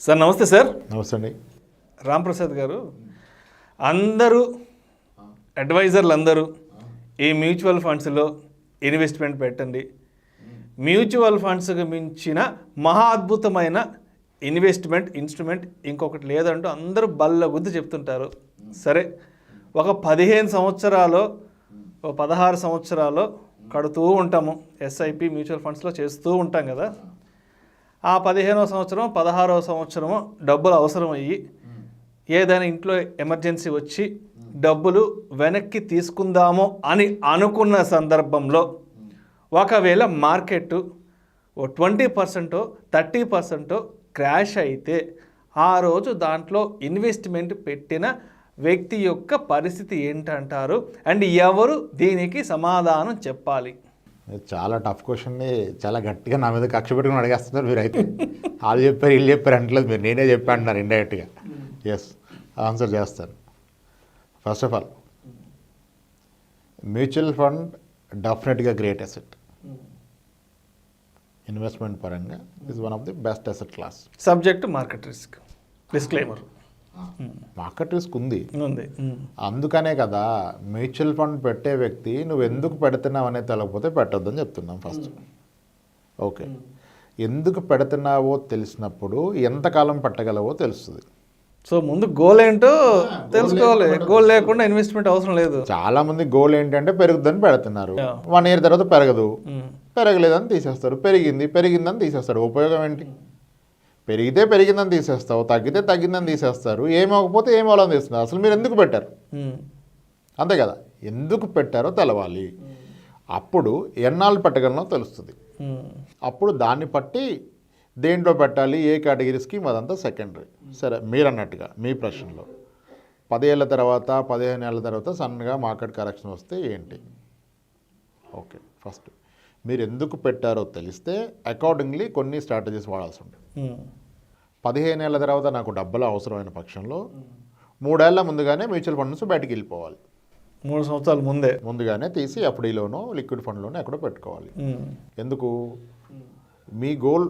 Sir నమస్తే sir. నమస్తే అండి. రాంప్రసాద్ గారు, అందరూ అడ్వైజర్లు అందరూ ఈ మ్యూచువల్ ఫండ్స్లో ఇన్వెస్ట్మెంట్ పెట్టండి, మ్యూచువల్ ఫండ్స్కి మించిన మహా అద్భుతమైన ఇన్స్ట్రుమెంట్ ఇంకొకటి లేదంటూ అందరూ బల్లగుద్ది చెప్తుంటారు. సరే, ఒక 15 సంవత్సరాలు 16 సంవత్సరాలు కడుతూ ఉంటాము, ఎస్ఐపి మ్యూచువల్ ఫండ్స్లో చేస్తూ ఉంటాం కదా. ఆ 15వ సంవత్సరం 16వ సంవత్సరము డబ్బులు అవసరం అయ్యి ఏదైనా ఇంట్లో ఎమర్జెన్సీ వచ్చి డబ్బులు వెనక్కి తీసుకుందాము అని అనుకున్న సందర్భంలో ఒకవేళ మార్కెట్ 20% 30% క్రాష్ అయితే ఆ రోజు దాంట్లో ఇన్వెస్ట్మెంట్ పెట్టిన వ్యక్తి యొక్క పరిస్థితి ఏంటంటారు? అండ్ ఎవరు దీనికి సమాధానం చెప్పాలి? చాలా టఫ్ క్వశ్చన్ని చాలా గట్టిగా నా మీద కక్ష పెట్టుకుని అడిగేస్తున్నారు మీరు. అయితే వాళ్ళు చెప్పారు వీళ్ళు చెప్పారు అంటలేదు మీరు, నేనే చెప్పా అంటున్నారు ఇండైరెక్ట్గా. ఎస్, ఆన్సర్ చేస్తాను. First of all, mutual fund డెఫినెట్గా గ్రేట్ అసెట్. ఇన్వెస్ట్మెంట్ పరంగా is one of the best asset class. Subject market risk, disclaimer. Market risk ఉంది, అందుకనే కదా మ్యూచువల్ ఫండ్ పెట్టే వ్యక్తి నువ్వు ఎందుకు పెడుతున్నావు అనేది తెలియకపోతే పెట్టొద్దని చెప్తున్నాం ఫస్ట్. ఓకే, ఎందుకు పెడుతున్నావో తెలిసినప్పుడు ఎంతకాలం పెట్టగలవో తెలుస్తుంది. సో ముందు గోల్ ఏంటో తెలుసుకోవాలి. గోల్ లేకుండా ఇన్వెస్ట్మెంట్ అవసరం లేదు. చాలా మంది గోల్ ఏంటంటే పెరుగుతుందని పెడుతున్నారు, 1 year తర్వాత పెరగదు, పెరగలేదని తీసేస్తారు, పెరిగిందని తీసేస్తారు. ఉపయోగం ఏంటి? పెరిగితే పెరిగిందని తీసేస్తావు, తగ్గితే తగ్గిందని తీసేస్తారు, ఏమవకపోతే ఏమవ్వాలని తీస్తున్నారు. అసలు మీరు ఎందుకు పెట్టారు? అంతే కదా, ఎందుకు పెట్టారో తెలవాలి. అప్పుడు ఎన్నాళ్ళు పెట్టగలనో తెలుస్తుంది. అప్పుడు దాన్ని బట్టి దేంట్లో పెట్టాలి, ఏ కేటగిరీ స్కీమ్, అదంతా సెకండరీ. సరే, మీరు అన్నట్టుగా మీ ప్రశ్నలో 10 ఏళ్ళ తర్వాత 15 ఏళ్ళ తర్వాత సన్నగా మార్కెట్ కరెక్షన్ వస్తే ఏంటి? ఓకే, ఫస్ట్ మీరు ఎందుకు పెట్టారో తెలిస్తే అకార్డింగ్లీ కొన్ని స్ట్రాటజీస్ వాడాల్సి ఉంటుంది. 15 ఏళ్ళ తర్వాత నాకు డబ్బులు అవసరమైన పక్షంలో 3 ఏళ్ల ముందుగానే మ్యూచువల్ ఫండ్స్ బయటికి వెళ్ళిపోవాలి. 3 సంవత్సరాల ముందుగానే తీసి ఎఫ్డీలోనో లిక్విడ్ ఫండ్లోనో ఎక్కడో పెట్టుకోవాలి. ఎందుకు? మీ గోల్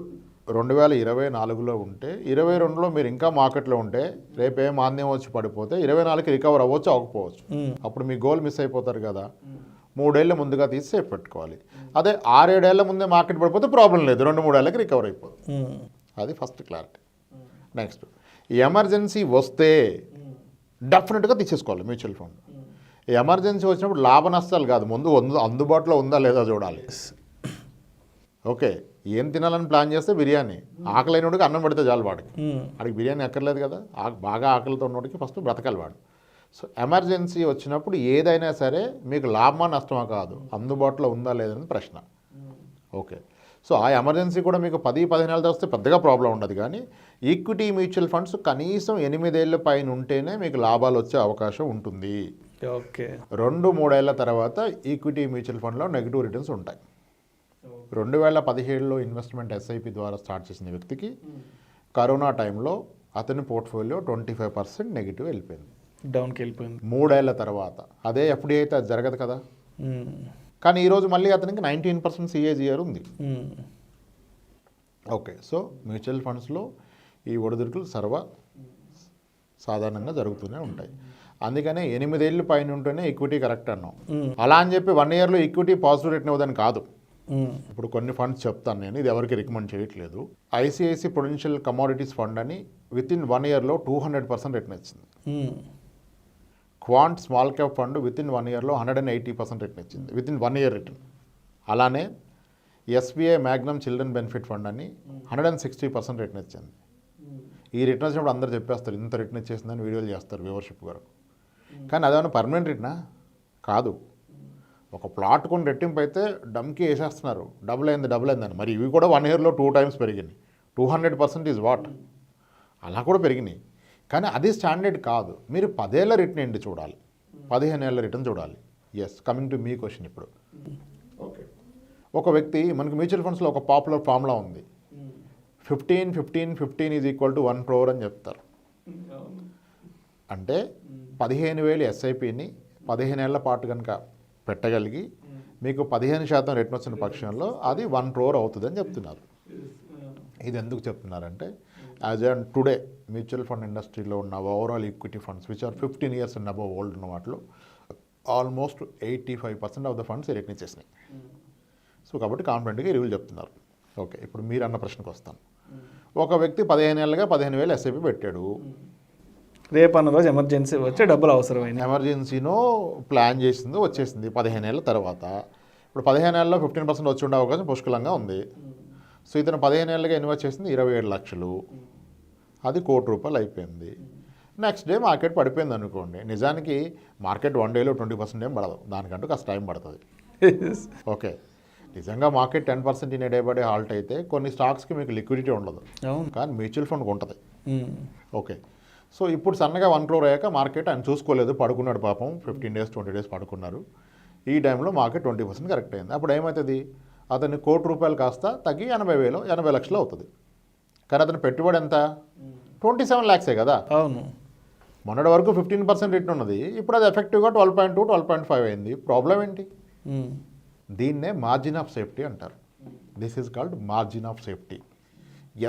2024లో ఉంటే 22లో మీరు ఇంకా మార్కెట్లో ఉంటే రేపు ఏం మాంద్యం వచ్చి పడిపోతే 24కి రికవర్ అవ్వచ్చు, అవ్వకపోవచ్చు. అప్పుడు మీ గోల్ మిస్ అయిపోతారు కదా. 3 ఏళ్ళ ముందుగా తీసి సేఫ్ పెట్టుకోవాలి. అదే 6-7 ఏళ్ల ముందే మార్కెట్ పడిపోతే ప్రాబ్లం లేదు, 2-3 ఏళ్ళకి రికవర్ అయిపోతుంది. అది ఫస్ట్ క్లారిటీ. నెక్స్ట్, ఎమర్జెన్సీ వస్తే డెఫినెట్గా తీసేసుకోవాలి మ్యూచువల్ ఫండ్. ఎమర్జెన్సీ వచ్చినప్పుడు లాభ నష్టాలు కాదు, ముందు అందుబాటులో ఉందా లేదా చూడాలి. ఓకే, ఏం తినాలని ప్లాన్ చేస్తే బిర్యానీ, ఆకలైనోడికి అన్నం పెడితే చాలు వాడికి బిర్యానీ అక్కర్లేదు కదా. బాగా ఆకలితో ఉన్నోడికి ఫస్ట్ బ్రతకాలి వాడు. సో ఎమర్జెన్సీ వచ్చినప్పుడు ఏదైనా సరే మీకు లాభమా నష్టమా కాదు, అందుబాటులో ఉందా లేదని ప్రశ్న. ఓకే, సో ఆ ఎమర్జెన్సీ కూడా మీకు 10-15 ఏళ్ళతో వస్తే పెద్దగా ప్రాబ్లం ఉండదు. కానీ ఈక్విటీ మ్యూచువల్ ఫండ్స్ కనీసం 8 ఏళ్ళ పైన ఉంటేనే మీకు లాభాలు వచ్చే అవకాశం ఉంటుంది. ఓకే, 2-3 ఏళ్ళ తర్వాత ఈక్విటీ మ్యూచువల్ ఫండ్లో నెగిటివ్ రిటర్న్స్ ఉంటాయి. 2017లో ఇన్వెస్ట్మెంట్ ఎస్ఐపి ద్వారా స్టార్ట్ చేసిన వ్యక్తికి కరోనా టైంలో అతని పోర్ట్ఫోలియో 25% నెగిటివ్ వెళ్ళిపోయింది, డౌన్కి వెళ్ళిపోయింది. 3 ఏళ్ళ తర్వాత అదే ఎఫ్డీ అయితే అది జరగదు కదా. కానీ ఈరోజు మళ్ళీ అతనికి 19% సిఏజిఆర్ ఉంది. ఓకే, సో మ్యూచువల్ ఫండ్స్లో ఈ ఒడిదుడుకులు సాధారణంగా జరుగుతూనే ఉంటాయి. అందుకనే 8 ఏళ్ళు పైన ఉంటేనే ఈక్విటీ కరెక్ట్ అన్నాం. అలా అని చెప్పి 1 yearలో ఈక్విటీ పాజిటివ్ రిటర్న్ ఇవ్వదని కాదు. ఇప్పుడు కొన్ని ఫండ్స్ చెప్తాను నేను, ఇది ఎవరికి రికమెండ్ చేయట్లేదు. ఐసిఐసి పొటెన్షియల్ కమోడిటీస్ ఫండ్ అని వితిన్ 1 yearలో 200% రిటర్న్ ఇచ్చింది. Quant small cap fund within 1 yearలో 180% return ఇచ్చింది, వితిన్ 1 year రిటర్న్. అలానే SBI Magnum children benefit fund అని 160% రిటర్న్ ఇచ్చింది. ఈ రిటర్న్ వచ్చినప్పుడు అందరూ చెప్పేస్తారు ఇంత రిటర్న్ ఇచ్చేసిందని వీడియోలు చేస్తారు వ్యూవర్షిప్ వరకు. కానీ అదేమన్నా పర్మనెంట్ రిటర్నా? కాదు. ఒక ప్లాట్ కొని రెట్టింపు అయితే డమ్కి వేసేస్తున్నారు, డబుల్ అయిందని. మరి ఇవి కూడా 1 yearలో 2 times పెరిగినాయి. 200% ఈజ్ వాట్, అలా కూడా పెరిగినాయి. కానీ అది స్టాండర్డ్ కాదు. మీరు 10 ఏళ్ళ రిటర్న్ ఏంటి చూడాలి, 15 ఏళ్ళ రిటర్న్ చూడాలి. ఎస్, కమింగ్ టు మీ క్వశ్చన్. ఇప్పుడు ఓకే, ఒక వ్యక్తి, మనకి మ్యూచువల్ ఫండ్స్లో ఒక పాపులర్ ఫార్ములా ఉంది, 15 ఈజ్ ఈక్వల్ టు 1 crore అని చెప్తారు. అంటే 15,000 ఎస్ఐపిని 15 ఏళ్ల పాటు కనుక పెట్టగలిగి మీకు 15% రిటర్న్ వచ్చిన పక్షంలో అది 1 crore అవుతుందని చెప్తున్నారు. ఇది ఎందుకు చెప్తున్నారంటే as and today mutual fund ఇండస్ట్రీలో ఉన్న overall equity funds which are 15 years and above old ఉన్న వాటిలో almost 85% of the funds recognise చేసినాయి. సో కాబట్టి కాన్ఫిడెంట్గా రివ్యూలు చెప్తున్నారు. ఓకే, ఇప్పుడు మీరు అన్న ప్రశ్నకు వస్తాను. ఒక వ్యక్తి 15 ఏళ్ళుగా 15,000 ఎస్ఐపి పెట్టాడు. రేపు అన్న రోజు ఎమర్జెన్సీ వచ్చి డబ్బులు అవసరమైంది. ఎమర్జెన్సీనో ప్లాన్ చేసిందో వచ్చేసింది 15 ఏళ్ళ తర్వాత. ఇప్పుడు 15 ఏళ్ళలో 15% వచ్చి ఉండే అవకాశం పుష్కలంగా ఉంది. సో ఇతను 15 ఏళ్ళుగా ఇన్వెస్ట్ చేసింది 27 లక్షలు, అది ₹1,00,00,000 అయిపోయింది. నెక్స్ట్ డే మార్కెట్ పడిపోయింది అనుకోండి. నిజానికి మార్కెట్ 1 dayలో 20% ఏం పడదు, దానికంటూ కాస్త టైం పడుతుంది. ఓకే, నిజంగా market 10% in day by day halt అయితే కొన్ని స్టాక్స్కి మీకు లిక్విడిటీ ఉండదు, కానీ మ్యూచువల్ ఫండ్కి ఉంటుంది. ఓకే, సో ఇప్పుడు సన్నగా 1 crore అయ్యాక మార్కెట్ ఆయన చూసుకోలేదు, పడుకున్నాడు పాపం. 15 days 20 days పడుకున్నారు. ఈ టైంలో మార్కెట్ 20% కరెక్ట్ అయింది. అప్పుడు ఏమవుతుంది, అతన్ని ₹1,00,00,000 కాస్త తగ్గి 80 లక్షలు అవుతుంది. కానీ అతని పెట్టుబడి ఎంత, 27 lakhs కదా. అవును, మొన్నటి వరకు 15% రిటర్న్ ఉన్నది, ఇప్పుడు అది ఎఫెక్టివ్గా 12.2 12.5 అయింది. ప్రాబ్లం ఏంటి? దీన్నే మార్జిన్ ఆఫ్ సేఫ్టీ అంటారు. This is called margin of safety.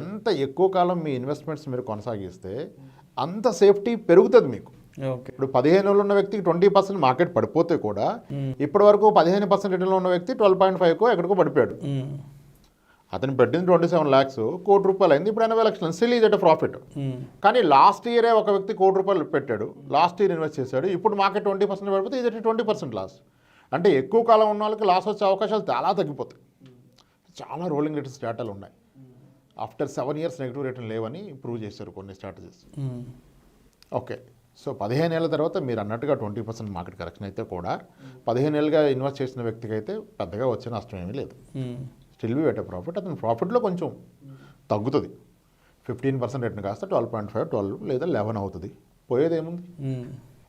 ఎంత ఎక్కువ కాలం మీ ఇన్వెస్ట్మెంట్స్ మీరు కొనసాగిస్తే అంత సేఫ్టీ పెరుగుతుంది మీకు. ఇప్పుడు 15 ఏళ్ళు ఉన్న వ్యక్తికి 20% మార్కెట్ పడిపోతే కూడా ఇప్పటి వరకు 15% రిటర్న్లో ఉన్న వ్యక్తి 12.5కో ఎక్కడికో పడిపోయాడు. అతను పెట్టింది 27 lakhs, ₹1,00,00,000 అయింది, ఇప్పుడు 80 లక్షలు. Still is at profit. కానీ లాస్ట్ ఇయరే ఒక వ్యక్తి ₹1,00,00,000 పెట్టాడు, లాస్ట్ ఇయర్ ఇన్వెస్ట్ చేశాడు, ఇప్పుడు మార్కెట్ 20% పడిపోతే ఈజ్ ఎట్ 20% లాస్. అంటే ఎక్కువ కాలం ఉన్న వాళ్ళకి లాస్ వచ్చే అవకాశాలు చాలా తగ్గిపోతాయి. చాలా రోలింగ్ రిటర్న్స్ డేటాలు ఉన్నాయి. ఆఫ్టర్ 7 years నెగిటివ్ రిటర్న్ లేవని ప్రూవ్ చేశారు కొన్ని స్ట్రాటజీస్. ఓకే, సో 15 ఏళ్ళ తర్వాత మీరు అన్నట్టుగా 20% మార్కెట్ కరెక్షన్ అయితే కూడా 15 ఏళ్ళుగా ఇన్వెస్ట్ చేసిన వ్యక్తికి అయితే పెద్దగా వచ్చే నష్టం ఏమీ లేదు. Still be at profit. అతని ప్రాఫిట్లో కొంచెం తగ్గుతుంది. 15% రిటర్న్ కాస్త 12.5 12 లేదా 11 అవుతుంది. పోయేది ఏముంది,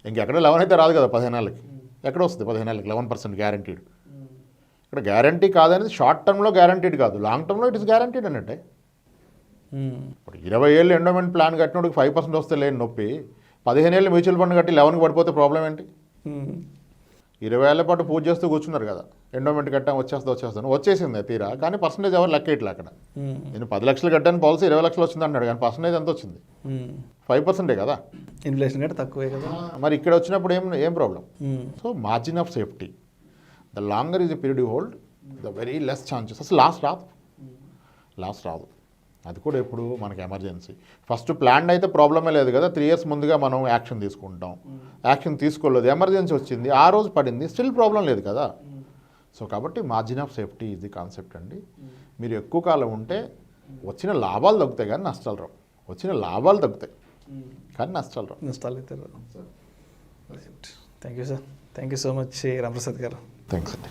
ఇంకెక్కడ 11 అయితే రాదు కదా 15 ఏళ్ళకి. ఎక్కడ వస్తుంది 15 ఏళ్ళకి 11% గ్యారంటీడ్? ఇక్కడ గ్యారంటీ కాదనేది షార్ట్ టర్మ్లో గ్యారంటీడ్ కాదు, లాంగ్ టర్మ్లో ఇట్ ఇస్ గ్యారంటీడ్ అన్నట్టే. ఇప్పుడు 20 ఏళ్ళు ఎండోమెంట్ ప్లాన్ కట్టినోడికి 5% వస్తే లేని నొప్పి, 15 ఏళ్ళు మ్యూచువల్ ఫండ్ కట్టి 11కి పడిపోతే ప్రాబ్లం ఏంటి? 20 ఏళ్ల పాటు పూజ చేస్తూ కూర్చున్నారు కదా, ఎండోమెంట్ కట్టాం వచ్చేస్తాను, వచ్చేసింది తీరా, కానీ పర్సంటేజ్ ఎవరు లెక్క ఇట్లా. అక్కడ నేను 10 లక్షలు కట్టాను, పాలసీ 20 లక్షలు వచ్చింది అన్నాడు, కానీ పర్సంటేజ్ ఎంత వచ్చింది? 5% కదా. ఇన్ఫ్లేషన్ కంటే తక్కువే కదా. మరి ఇక్కడ వచ్చినప్పుడు ఏం problem? So margin of safety, the longer is a period you hold, the very less chances. అసలు లాస్ రాదు. అది కూడా ఎప్పుడు మనకి ఎమర్జెన్సీ. ఫస్ట్ ప్లాన్ అయితే ప్రాబ్లమే లేదు కదా, 3 years ముందుగా మనం యాక్షన్ తీసుకుంటాం. యాక్షన్ తీసుకోలేదు, ఎమర్జెన్సీ వచ్చింది, ఆ రోజు పడింది, స్టిల్ ప్రాబ్లం లేదు కదా. సో కాబట్టి margin of safety is the concept అండి. మీరు ఎక్కువ కాలం ఉంటే వచ్చిన లాభాలు తగ్గుతాయి కానీ నష్టాలు రావు. వచ్చిన లాభాలు తగ్గుతాయి కానీ నష్టాలు అయితే రావు. Thank you sir, thank you so much Ramaprasad గారు. థ్యాంక్స్ అండి.